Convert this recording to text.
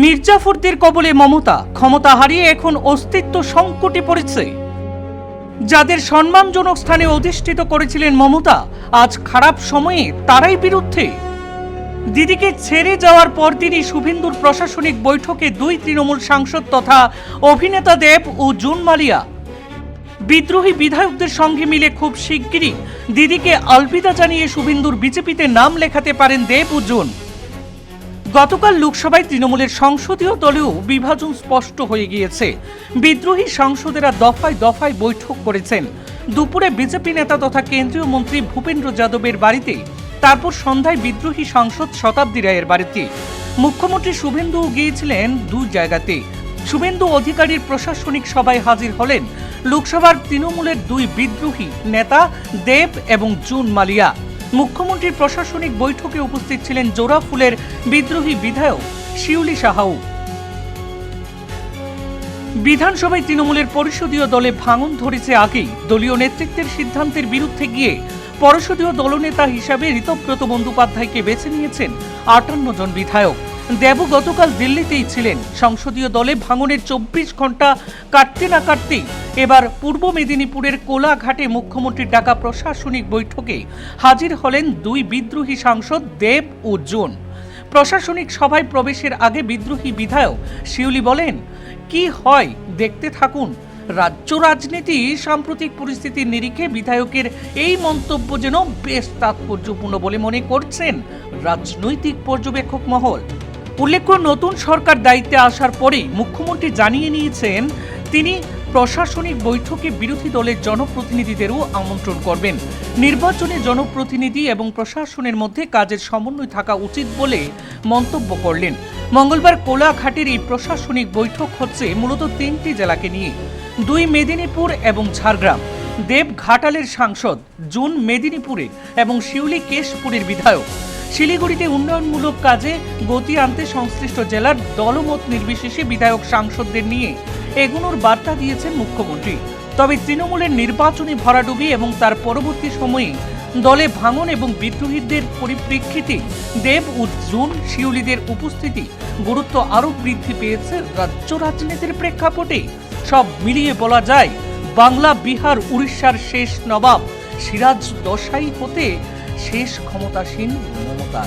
মির্জাফরদের কবলে মমতা, ক্ষমতা হারিয়ে এখন অস্তিত্ব সংকটে পড়েছে। যাদের সম্মানজনক স্থানে অধিষ্ঠিত করেছিলেন মমতা, আজ খারাপ সময়ে তারাই বিরুদ্ধে। দিদিকে ছেড়ে যাওয়ার পরদিনই শুভেন্দুর প্রশাসনিক বৈঠকে দুই তৃণমূল সাংসদ তথা অভিনেতা দেব ও জুন মালিয়া। বিদ্রোহী বিধায়কদের সঙ্গে মিলে খুব শিগগিরই দিদিকে আলবিদা জানিয়ে শুভেন্দুর বিজেপিতে নাম লেখাতে পারেন দেব ও জুন। গতকাল লোকসভায় তৃণমূলের সংসদীয় দলেও বিভাজন স্পষ্ট হয়ে গিয়েছে। বিদ্রোহী সাংসদেরা দফায় দফায় বৈঠক করেছেন। দুপুরে বিজেপি নেতা তথা কেন্দ্রীয় মন্ত্রী ভূপেন্দ্র যাদবের বাড়িতে, তারপর সন্ধ্যায় বিদ্রোহী সাংসদ শতাব্দী রায়ের বাড়িতে। মুখ্যমন্ত্রী শুভেন্দুও গিয়েছিলেন দু জায়গাতে। শুভেন্দু অধিকারীর প্রশাসনিক সভায় হাজির হলেন লোকসভার তৃণমূলের দুই বিদ্রোহী নেতা দেব এবং জুন মালিয়া। মুখ্যমন্ত্রীর প্রশাসনিক বৈঠকে উপস্থিত ছিলেন জোড়াফুলের বিদ্রোহী বিধায়ক শিউলি সাহাউ। বিধানসভায় তৃণমূলের পরিষদীয় দলে ভাঙন ধরেছে আগেই। দলীয় নেতৃত্বের সিদ্ধান্তের বিরুদ্ধে গিয়ে পরিষদীয় দলনেতা হিসাবে ঋতব্রত বন্দ্যোপাধ্যায়কে বেছে নিয়েছেন 58 জন বিধায়ক। দেব গতকাল দিল্লিতেই ছিলেন। সংসদীয় দলে ভাঙনের 24 ঘন্টা কাটতে না কাটতেই এবার পূর্ব মেদিনীপুরের কোলাঘাটে মুখ্যমন্ত্রীর ডাকা প্রশাসনিক বৈঠকে হাজির হলেন দুই বিদ্রোহী সাংসদ দেব ও জুন। প্রশাসনিক সভায় প্রবেশের আগে বিদ্রোহী বিধায়ক শিউলি বলেন, কি হয় দেখতে থাকুন। রাজ্য রাজনীতি সাম্প্রতিক পরিস্থিতির নিরিখে বিধায়কের এই মন্তব্য যেন বেশ তাৎপর্যপূর্ণ বলে মনে করছেন রাজনৈতিক পর্যবেক্ষক মহল। উল্লেখ্য, নতুন সরকার দায়িত্বে আসার পরেই মুখ্যমন্ত্রী জানিয়ে নিয়েছেন তিনি প্রশাসনিক বৈঠকে বিরোধী দলের জনপ্রতিনিধিদেরও আমন্ত্রণ করবেন। নির্বাচনে জনপ্রতিনিধি এবং প্রশাসনের মধ্যে কাজের সমন্বয় থাকা উচিত বলে মন্তব্য করলেন। মঙ্গলবার কোলাঘাটের এই প্রশাসনিক বৈঠক হচ্ছে মূলত 3টি জেলাকে নিয়ে, 2 মেদিনীপুর এবং ঝাড়গ্রাম। দেব ঘাটালের সাংসদ, জুন মেদিনীপুরের এবং শিউলি কেশপুরের বিধায়ক। শিলিগুড়িতে উন্নয়নমূলক কাজে গতি আনতে সংশ্লিষ্ট জেলার দলমত নির্বিশেষে বিধায়ক সাংসদদের নিয়ে এগোনোর বার্তা দিয়েছেন মুখ্যমন্ত্রী। তবে তৃণমূলের নির্বাচনী ভরাডুবি এবং তার পরবর্তী সময়ে দলে ভাঙন এবং বিদ্রোহীদের পরিপ্রেক্ষিতে দেব ও জুন শিউলিদের উপস্থিতি গুরুত্ব আরও বৃদ্ধি পেয়েছে রাজ্য রাজনীতির প্রেক্ষাপটে। সব মিলিয়ে বলা যায়, বাংলা, বিহার, উড়িষ্যার শেষ নবাব সিরাজ দশাই হতে শেষ ক্ষমতাসীন মমতা।